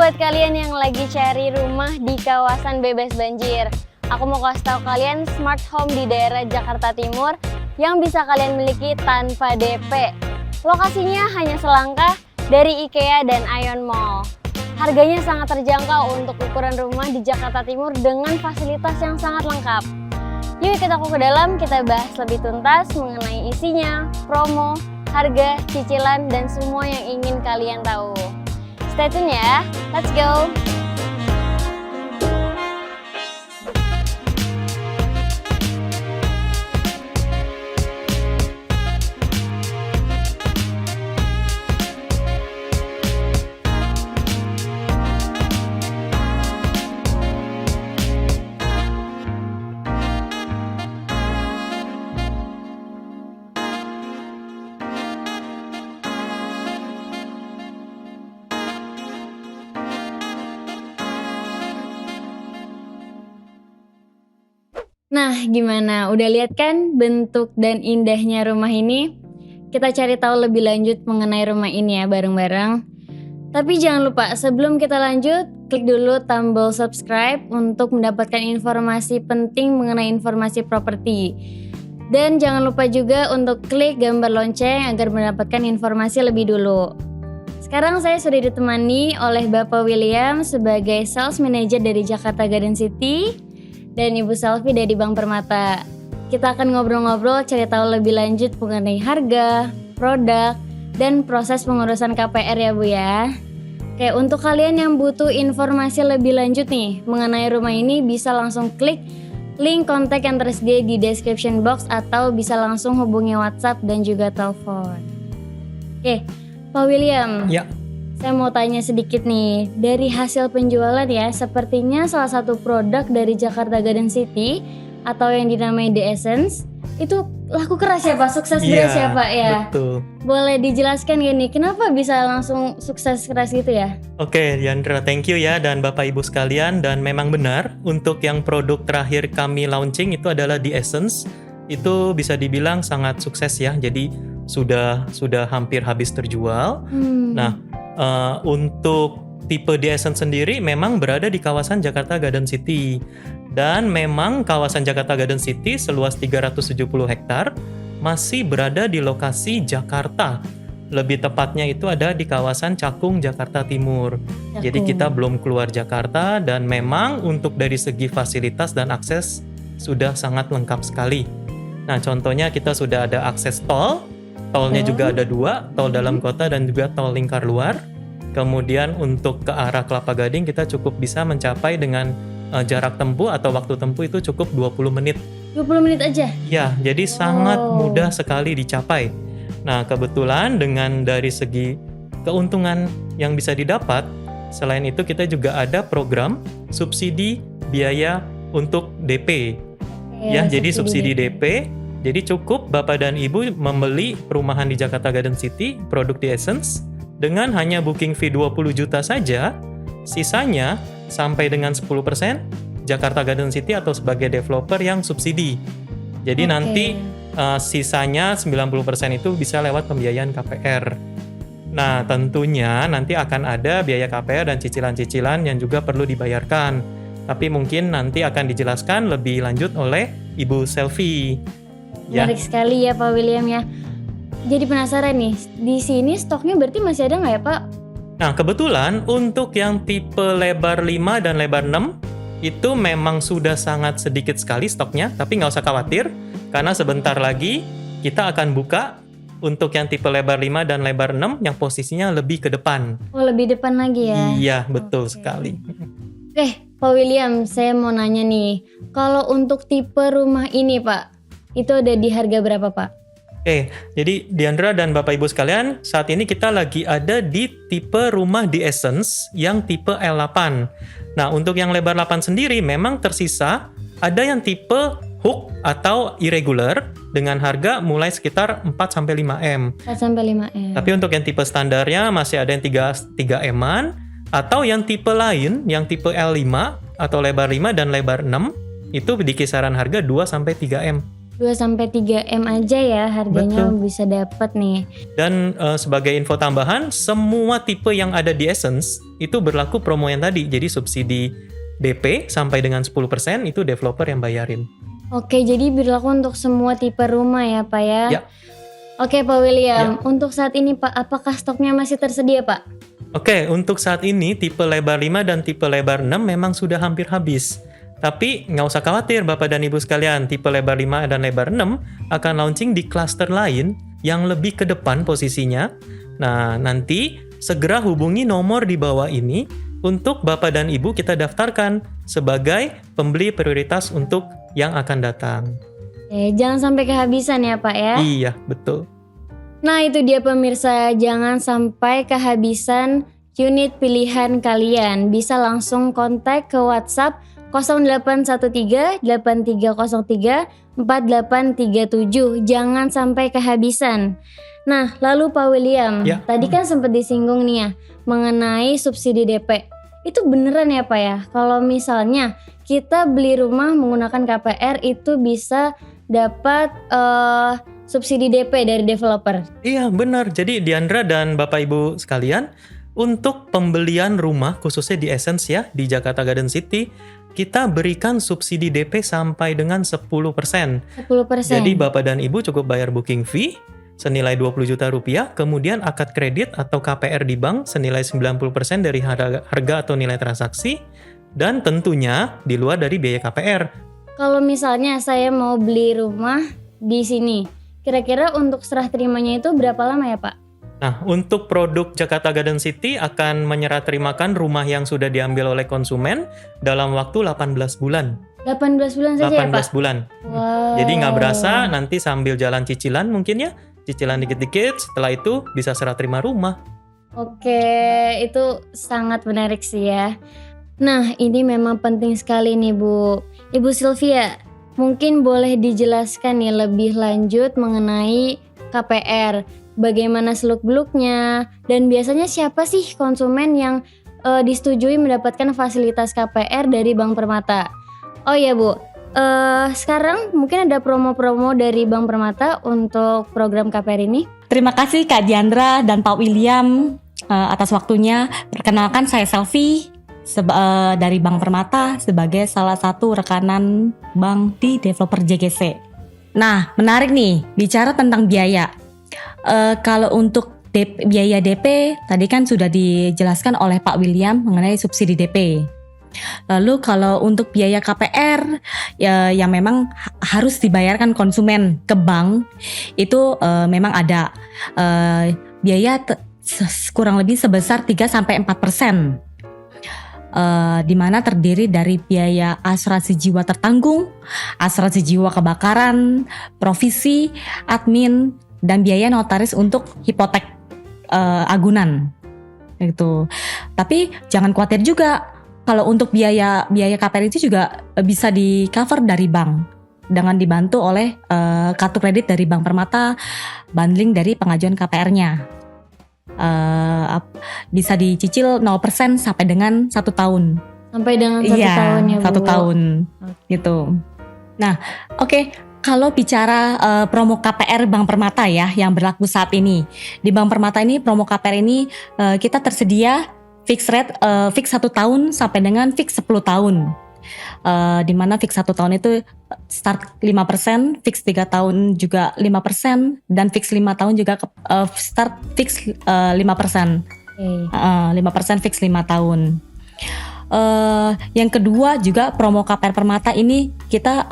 buat kalian yang lagi cari rumah di kawasan bebas banjir. Aku mau kasih tahu kalian smart home di daerah Jakarta Timur yang bisa kalian miliki tanpa DP. Lokasinya hanya selangkah dari IKEA dan Ion Mall. Harganya sangat terjangkau untuk ukuran rumah di Jakarta Timur dengan fasilitas yang sangat lengkap. Yuk ikut aku ke dalam, kita bahas lebih tuntas mengenai isinya, promo, harga, cicilan, dan semua yang ingin kalian tahu. Stay tune ya, let's go! Nah, gimana? Udah lihat kan bentuk dan indahnya rumah ini? Kita cari tahu lebih lanjut mengenai rumah ini ya bareng-bareng. Tapi jangan lupa sebelum kita lanjut, klik dulu tombol subscribe untuk mendapatkan informasi penting mengenai informasi properti. Dan jangan lupa juga untuk klik gambar lonceng agar mendapatkan informasi lebih dulu. Sekarang saya sudah ditemani oleh Bapak William sebagai Sales Manager dari Jakarta Garden City dan Ibu Selvi dari Bank Permata. Kita akan ngobrol-ngobrol cari tahu lebih lanjut mengenai harga, produk, dan proses pengurusan KPR ya Bu ya. Oke, untuk kalian yang butuh informasi lebih lanjut nih mengenai rumah ini bisa langsung klik link kontak yang tersedia di description box atau bisa langsung hubungi WhatsApp dan juga telepon. Oke, Pak William. Ya. Saya mau tanya sedikit nih, dari hasil penjualan ya, sepertinya salah satu produk dari Jakarta Garden City atau yang dinamai The Essence itu laku keras ya Pak, sukses beres ya Pak ya? Betul. Boleh dijelaskan gini, kenapa bisa langsung sukses keras gitu ya? Oke, Diandra, thank you ya dan Bapak Ibu sekalian. Dan memang benar, untuk yang produk terakhir kami launching itu adalah The Essence. Itu bisa dibilang sangat sukses ya, jadi sudah hampir habis terjual. Nah, untuk tipe The Essence sendiri memang berada di kawasan Jakarta Garden City. Dan memang kawasan Jakarta Garden City seluas 370 hektar masih berada di lokasi Jakarta. Lebih tepatnya itu ada di kawasan Cakung, Jakarta Timur. Jadi kita belum keluar Jakarta dan memang untuk dari segi fasilitas dan akses sudah sangat lengkap sekali. Nah, contohnya kita sudah ada akses tol. Tolnya juga ada 2, tol dalam kota dan juga tol lingkar luar. Kemudian untuk ke arah Kelapa Gading kita cukup bisa mencapai dengan jarak tempuh atau waktu tempuh itu cukup 20 menit. 20 menit aja? Ya, jadi sangat mudah sekali dicapai. Nah, kebetulan dengan dari segi keuntungan yang bisa didapat, selain itu kita juga ada program subsidi biaya untuk DP. Ya, jadi subsidi DP. Jadi cukup Bapak dan Ibu membeli perumahan di Jakarta Garden City, produk The Essence, dengan hanya booking fee 20 juta saja, sisanya sampai dengan 10% Jakarta Garden City atau sebagai developer yang subsidi. Jadi nanti sisanya 90% itu bisa lewat pembiayaan KPR. Nah, tentunya nanti akan ada biaya KPR dan cicilan-cicilan yang juga perlu dibayarkan. Tapi mungkin nanti akan dijelaskan lebih lanjut oleh Ibu Selvi. Menarik sekali ya Pak William ya. Jadi penasaran nih, di sini stoknya berarti masih ada nggak ya Pak? Nah, kebetulan untuk yang tipe lebar 5 dan lebar 6 itu memang sudah sangat sedikit sekali stoknya, tapi nggak usah khawatir karena sebentar lagi kita akan buka untuk yang tipe lebar 5 dan lebar 6 yang posisinya lebih ke depan. Oh, lebih depan lagi ya? Iya, betul sekali. Oke, Pak William, saya mau nanya nih, kalau untuk tipe rumah ini Pak, itu ada di harga berapa Pak? Oke, jadi Diandra dan Bapak Ibu sekalian, saat ini kita lagi ada di tipe rumah The Essence yang tipe L8. Nah, untuk yang lebar 8 sendiri memang tersisa ada yang tipe hook atau irregular dengan harga mulai sekitar 4-5M. 4-5M. Tapi untuk yang tipe standarnya masih ada yang 3M-an atau yang tipe lain, yang tipe L5 atau lebar 5 dan lebar 6 itu di kisaran harga 2-3M. 2-3 M aja ya harganya Betul. bisa dapat nih. Dan sebagai info tambahan, semua tipe yang ada di Essence itu berlaku promo yang tadi. Jadi subsidi DP sampai dengan 10% itu developer yang bayarin. Oke, jadi berlaku untuk semua tipe rumah ya Pak ya? Ya. Oke Pak William, untuk saat ini Pak, apakah stoknya masih tersedia Pak? Oke, untuk saat ini tipe lebar 5 dan tipe lebar 6 memang sudah hampir habis. Tapi nggak usah khawatir Bapak dan Ibu sekalian, tipe lebar 5 dan lebar 6 akan launching di klaster lain yang lebih ke depan posisinya. Nah, nanti segera hubungi nomor di bawah ini untuk Bapak dan Ibu kita daftarkan sebagai pembeli prioritas untuk yang akan datang. Jangan sampai kehabisan ya Pak ya? Iya, betul. Nah itu dia pemirsa, jangan sampai kehabisan unit pilihan kalian. Bisa langsung kontak ke WhatsApp 0813 8303 4837. Jangan sampai kehabisan. Nah, lalu Pak William, Ya. tadi kan sempat disinggung nih ya mengenai subsidi DP. Itu beneran ya Pak ya? Kalau misalnya kita beli rumah menggunakan KPR itu bisa dapat subsidi DP dari developer. Iya, benar. Jadi Diandra dan Bapak Ibu sekalian, untuk pembelian rumah khususnya di Essence ya, di Jakarta Garden City, kita berikan subsidi DP sampai dengan 10%. 10%. Jadi Bapak dan Ibu cukup bayar booking fee senilai 20 juta rupiah, kemudian akad kredit atau KPR di bank senilai 90% dari harga atau nilai transaksi, dan tentunya di luar dari biaya KPR. Kalau misalnya saya mau beli rumah di sini, kira-kira untuk serah terimanya itu berapa lama ya Pak? Nah, untuk produk Jakarta Garden City akan menyerah terimakan rumah yang sudah diambil oleh konsumen dalam waktu 18 bulan. 18 bulan saja ya Pak? 18 bulan. Wow. Jadi nggak berasa, nanti sambil jalan cicilan mungkin ya, cicilan dikit-dikit, setelah itu bisa serah terima rumah. Oke, itu sangat menarik sih ya. Nah, ini memang penting sekali nih Bu. Ibu Sylvia, mungkin boleh dijelaskan nih lebih lanjut mengenai KPR. Bagaimana seluk-beluknya, dan biasanya siapa sih konsumen yang disetujui mendapatkan fasilitas KPR dari Bank Permata? Oh iya Bu, sekarang mungkin ada promo-promo dari Bank Permata untuk program KPR ini? Terima kasih Kak Diandra dan Pak William atas waktunya. Perkenalkan saya Selvi dari Bank Permata sebagai salah satu rekanan bank di developer JGC. Nah, menarik nih bicara tentang biaya. Kalau untuk biaya DP tadi kan sudah dijelaskan oleh Pak William mengenai subsidi DP. Lalu kalau untuk biaya KPR ya, yang memang harus dibayarkan konsumen ke bank itu memang ada biaya kurang lebih sebesar 3-4%. Di mana terdiri dari biaya asuransi jiwa tertanggung, asuransi jiwa kebakaran, provisi, admin, dan biaya notaris untuk hipotek agunan gitu. Tapi jangan khawatir juga kalau untuk biaya KPR itu juga bisa di cover dari bank dengan dibantu oleh kartu kredit dari Bank Permata, bundling dari pengajuan KPR-nya. Bisa dicicil 0% sampai dengan 1 tahun. Sampai dengan 1 tahun ya Bu? 1 tahun gitu. Nah, oke. Kalau bicara promo KPR Bank Permata ya yang berlaku saat ini. Di Bank Permata ini promo KPR ini kita tersedia fix rate fix 1 tahun sampai dengan fix 10 tahun. Di mana fix 1 tahun itu start 5%, fix 3 tahun juga 5%, dan fix 5 tahun juga start fix 5%. 5% fix 5 tahun. Yang kedua juga promo KPR Permata ini kita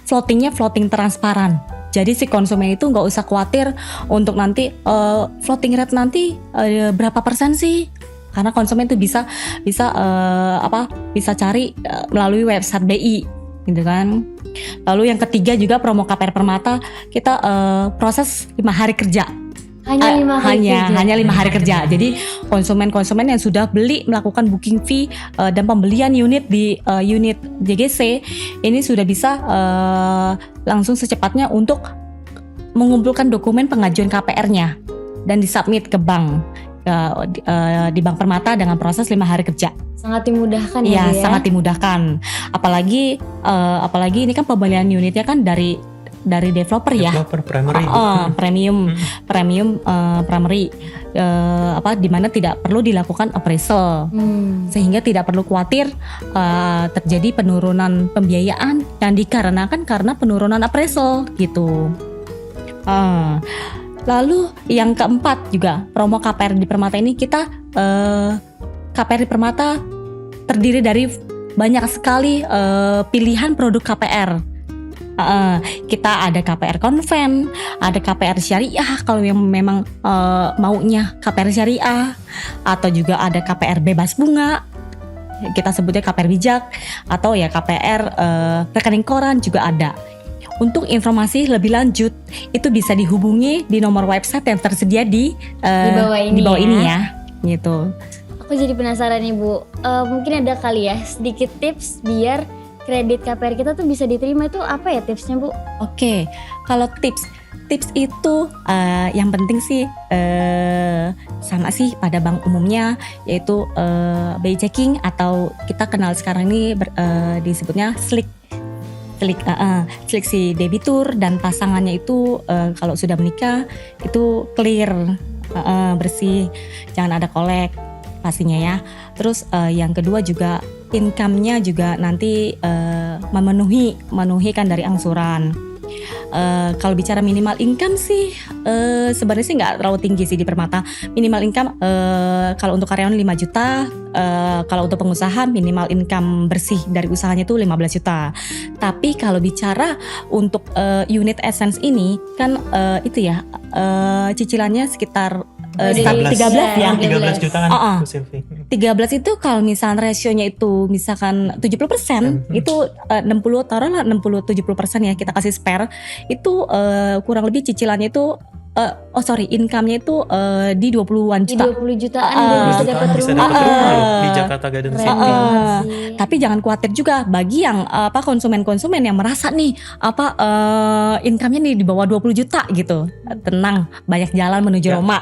floatingnya floating transparan. Jadi si konsumen itu nggak usah khawatir untuk nanti floating rate nanti berapa persen sih? Karena konsumen itu bisa cari melalui website BI gitu kan. Lalu yang ketiga juga promo KPR Permata kita proses 5 hari kerja. Hanya 5 hari kerja. Hanya 5 hari kerja. Jadi konsumen-konsumen yang sudah melakukan booking fee dan pembelian unit di unit JGC ini sudah bisa langsung secepatnya untuk mengumpulkan dokumen pengajuan KPR-nya dan disubmit ke bank di Bank Permata dengan proses 5 hari kerja. Sangat dimudahkan ya. Ya, sangat dimudahkan. Apalagi ini kan pembelian unitnya kan dari dari developer ya. Developer primary. Premium primary, dimana tidak perlu dilakukan appraisal, sehingga tidak perlu khawatir terjadi penurunan pembiayaan yang dikarenakan karena penurunan appraisal gitu. Lalu yang keempat juga promo KPR di Permata ini kita KPR di Permata terdiri dari banyak sekali pilihan produk KPR. Kita ada KPR konven, ada KPR syariah kalau yang memang maunya KPR syariah, atau juga ada KPR bebas bunga, kita sebutnya KPR bijak, atau ya KPR rekening koran juga ada. Untuk informasi lebih lanjut itu bisa dihubungi di nomor website yang tersedia di bawah ini ya gitu. Aku jadi penasaran nih Bu, mungkin ada kali ya sedikit tips biar kredit KPR kita tuh bisa diterima, itu apa ya tipsnya Bu? Oke, kalau tips itu yang penting sih sama sih pada bank umumnya, yaitu BI checking atau kita kenal sekarang ini disebutnya slik si debitur dan pasangannya itu kalau sudah menikah itu clear, bersih, jangan ada kolek pastinya ya. Terus yang kedua juga income-nya juga nanti memenuhi kan dari angsuran. Kalau bicara minimal income sih sebenarnya sih nggak terlalu tinggi sih di Permata. Minimal income kalau untuk karyawan 5 juta, kalau untuk pengusaha minimal income bersih dari usahanya itu 15 juta. Tapi kalau bicara untuk unit Essence ini kan itu ya cicilannya sekitar 13 ya. 13 jutaan Bu Sylvie. 13 itu kalau misalnya rasionya itu misalkan 70%, itu 60 taruhlah 60-70% ya kita kasih spare, itu kurang lebih cicilannya itu income-nya itu di 20-an juta. Di 20 jutaan bisa dapat rumah loh di Jakarta Garden City. Tapi jangan khawatir juga bagi yang konsumen-konsumen yang merasa nih income-nya nih di bawah 20 juta gitu. Tenang, banyak jalan menuju Roma.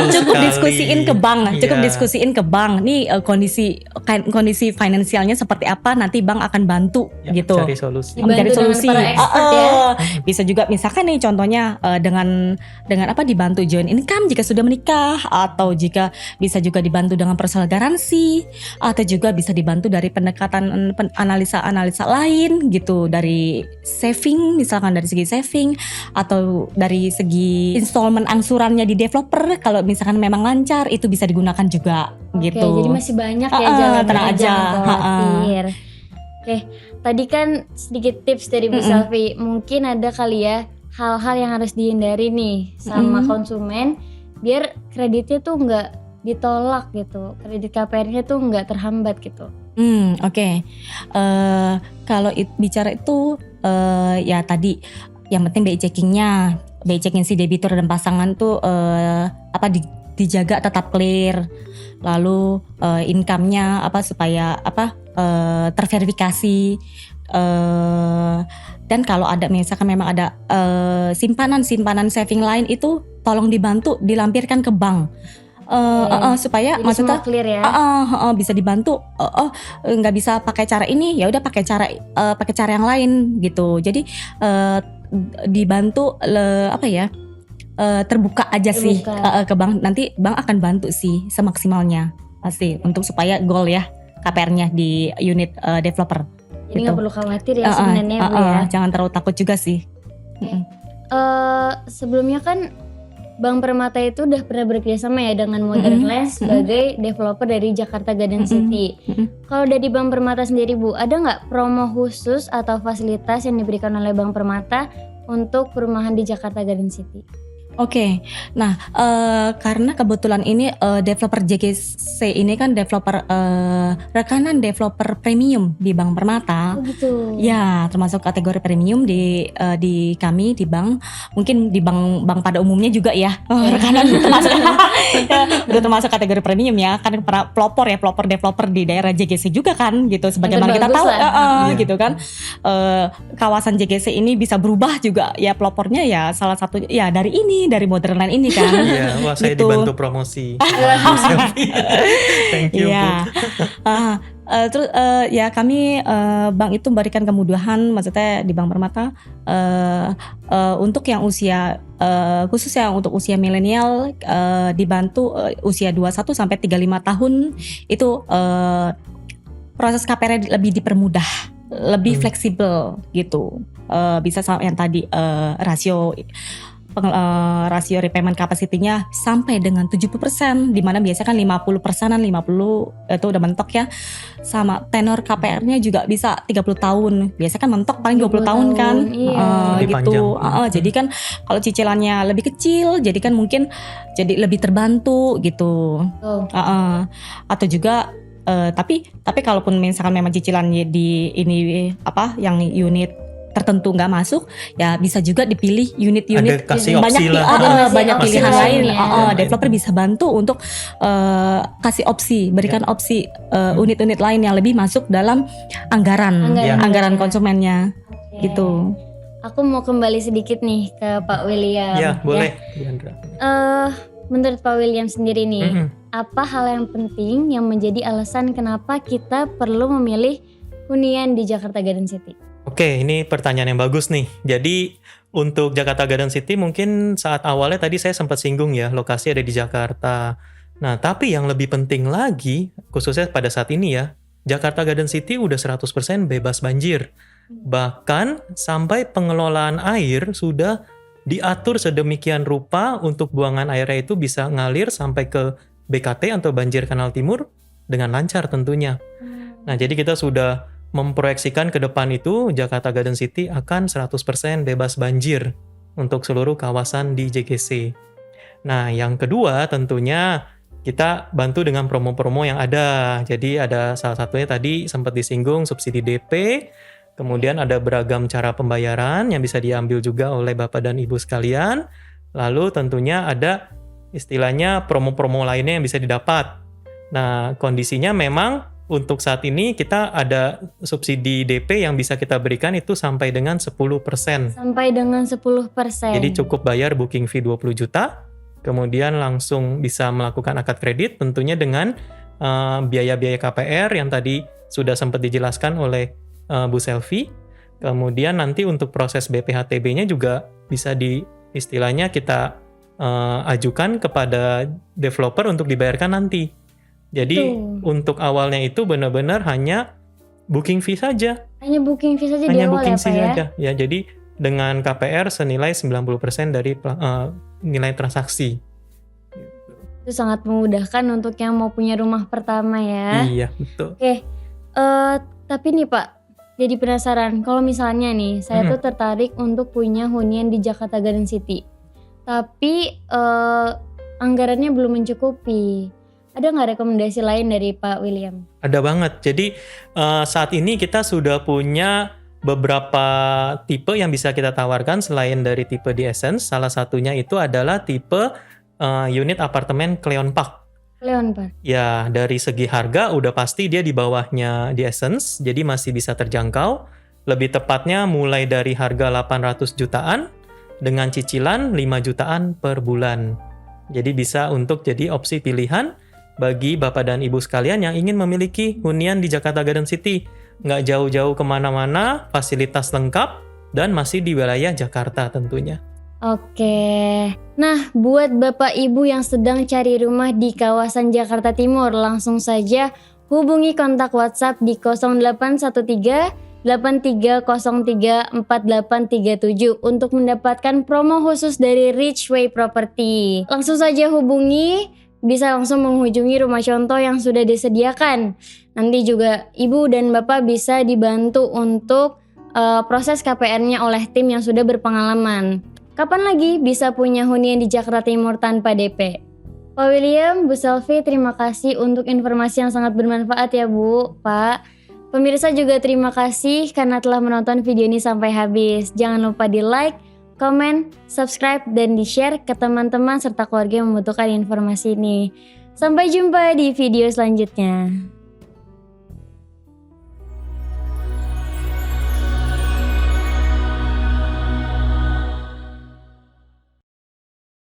Cukup diskusiin ke bank. Nih kondisi finansialnya seperti apa, nanti bank akan bantu gitu. Mencari solusi. Bisa juga misalkan nih contohnya dengan dibantu joint income jika sudah menikah, atau jika bisa juga dibantu dengan personal garansi, atau juga bisa dibantu dari pendekatan analisa lain gitu, dari saving, misalkan dari segi saving atau dari segi installment angsurannya di developer kalau misalkan memang lancar itu bisa digunakan juga gitu. Oke, jadi masih banyak ya jalan, tenang aja. Khawatir. Oke, tadi kan sedikit tips dari Bu Selvi, mungkin ada kali ya hal-hal yang harus dihindari nih sama konsumen biar kreditnya tuh nggak ditolak gitu, kredit KPR-nya tuh nggak terhambat gitu. Oke. Kalau bicara itu ya tadi yang penting BI checking si debitur dan pasangan tuh dijaga tetap clear. Lalu income-nya supaya terverifikasi. Dan kalau ada misalkan memang ada simpanan saving lain itu tolong dibantu dilampirkan ke bank. Supaya jadi maksudnya semua clear ya. Bisa dibantu. Nggak bisa pakai cara ini, ya udah pakai cara yang lain gitu. Jadi dibantu terbuka aja sih ke bank. Nanti bank akan bantu sih semaksimalnya pasti untuk supaya goal ya KPR-nya di unit developer. Jadi gitu. nggak perlu khawatir ya sebenarnya Bu ya. Jangan terlalu takut juga sih. Sebelumnya kan Bank Permata itu udah pernah bekerjasama ya dengan Modern Land sebagai developer dari Jakarta Garden City. Kalau dari Bank Permata sendiri Bu, ada nggak promo khusus atau fasilitas yang diberikan oleh Bank Permata untuk perumahan di Jakarta Garden City? Oke, nah karena kebetulan ini developer JGC ini kan rekanan developer premium di Bank Permata. Oh gitu. Ya, termasuk kategori premium di kami di bank. Mungkin di bank pada umumnya juga ya. Rekanan termasuk kategori premium ya. Kan pelopor developer di daerah JGC juga kan gitu. Sebagaimana kita tahu gitu kan. Kawasan JGC ini bisa berubah juga ya, pelopornya ya salah satu ya dari ini nih dari Modern Line ini kan. Iya, wah saya Gitu. dibantu promosi. Bu Selfie. Thank you, Bu. Iya. Terus ya kami bank itu memberikan kemudahan, maksudnya di Bank Permata untuk yang usia khususnya untuk usia milenial dibantu usia 21 sampai 35 tahun itu proses KPR lebih dipermudah, lebih fleksibel gitu. Bisa yang tadi rasio repayment capacity-nya sampai dengan 70%, di mana biasanya kan 50%-an, 50 itu udah mentok ya. Sama tenor KPR-nya juga bisa 30 tahun. Biasanya kan mentok paling 20 tahun kan. Iya. Lebih Gitu. panjang. Jadi kan kalau cicilannya lebih kecil, jadi kan mungkin jadi lebih terbantu gitu. Tuh. Atau juga tapi kalaupun misalkan memang cicilannya di ini yang unit tertentu nggak masuk, ya bisa juga dipilih unit-unit Ada kasih opsi lah. banyak Opsi pilihan lain. lain ya. Developer bisa bantu untuk kasih opsi, berikan opsi unit-unit lain yang lebih masuk dalam anggaran Anggaran. konsumennya Oke. gitu. Aku mau kembali sedikit nih ke Pak William. Ya, boleh, Diandra. Menurut Pak William sendiri nih, Mm-mm. apa hal yang penting yang menjadi alasan kenapa kita perlu memilih hunian di Jakarta Garden City? Oke, ini pertanyaan yang bagus nih. Jadi untuk Jakarta Garden City mungkin saat awalnya tadi saya sempat singgung ya, lokasi ada di Jakarta. Nah, tapi yang lebih penting lagi, khususnya pada saat ini ya, Jakarta Garden City udah 100% bebas banjir. Bahkan sampai pengelolaan air sudah diatur sedemikian rupa untuk buangan airnya itu bisa ngalir sampai ke BKT atau Banjir Kanal Timur dengan lancar tentunya. Nah, jadi kita sudah memproyeksikan ke depan itu Jakarta Garden City akan 100% bebas banjir untuk seluruh kawasan di JGC. Nah, yang kedua tentunya kita bantu dengan promo-promo yang ada. Jadi ada salah satunya tadi sempat disinggung subsidi DP, kemudian ada beragam cara pembayaran yang bisa diambil juga oleh Bapak dan Ibu sekalian. Lalu tentunya ada istilahnya promo-promo lainnya yang bisa didapat. Nah, kondisinya memang untuk saat ini kita ada subsidi DP yang bisa kita berikan itu sampai dengan 10%. Sampai dengan 10%. Jadi cukup bayar booking fee 20 juta, kemudian langsung bisa melakukan akad kredit tentunya dengan biaya-biaya KPR yang tadi sudah sempat dijelaskan oleh Bu Selfie. Kemudian nanti untuk proses BPHTB-nya juga bisa istilahnya kita ajukan kepada developer untuk dibayarkan nanti. Jadi untuk awalnya itu benar-benar hanya booking fee saja. Hanya booking fee saja di Hanya awal booking ya Pak fee ya? saja. Ya, jadi dengan KPR senilai 90% dari nilai transaksi. Itu sangat memudahkan untuk yang mau punya rumah pertama ya. Iya, betul. Oke, tapi nih Pak, jadi penasaran. Kalau misalnya nih, saya tuh tertarik untuk punya hunian di Jakarta Garden City. Tapi anggarannya belum mencukupi. Ada nggak rekomendasi lain dari Pak William? Ada banget. Jadi saat ini kita sudah punya beberapa tipe yang bisa kita tawarkan selain dari tipe The Essence. Salah satunya itu adalah tipe unit apartemen Cleon Park. Cleon Park. Ya, dari segi harga udah pasti dia di bawahnya The Essence, jadi masih bisa terjangkau. Lebih tepatnya mulai dari harga 800 jutaan dengan cicilan 5 jutaan per bulan. Jadi bisa untuk jadi opsi pilihan bagi Bapak dan Ibu sekalian yang ingin memiliki hunian di Jakarta Garden City. Nggak jauh-jauh kemana-mana, fasilitas lengkap, dan masih di wilayah Jakarta tentunya. Oke. Nah, buat Bapak Ibu yang sedang cari rumah di kawasan Jakarta Timur, langsung saja hubungi kontak WhatsApp di 0813 8303 4837 untuk mendapatkan promo khusus dari Richway Property. Langsung saja hubungi, bisa langsung menghubungi rumah contoh yang sudah disediakan. Nanti juga Ibu dan Bapak bisa dibantu untuk proses KPR-nya oleh tim yang sudah berpengalaman. Kapan lagi bisa punya hunian di Jakarta Timur tanpa DP? Pak William, Bu Selfie, terima kasih untuk informasi yang sangat bermanfaat ya Bu, Pak. Pemirsa juga terima kasih karena telah menonton video ini sampai habis. Jangan lupa di like, komen, subscribe, dan di-share ke teman-teman serta keluarga yang membutuhkan informasi ini. Sampai jumpa di video selanjutnya.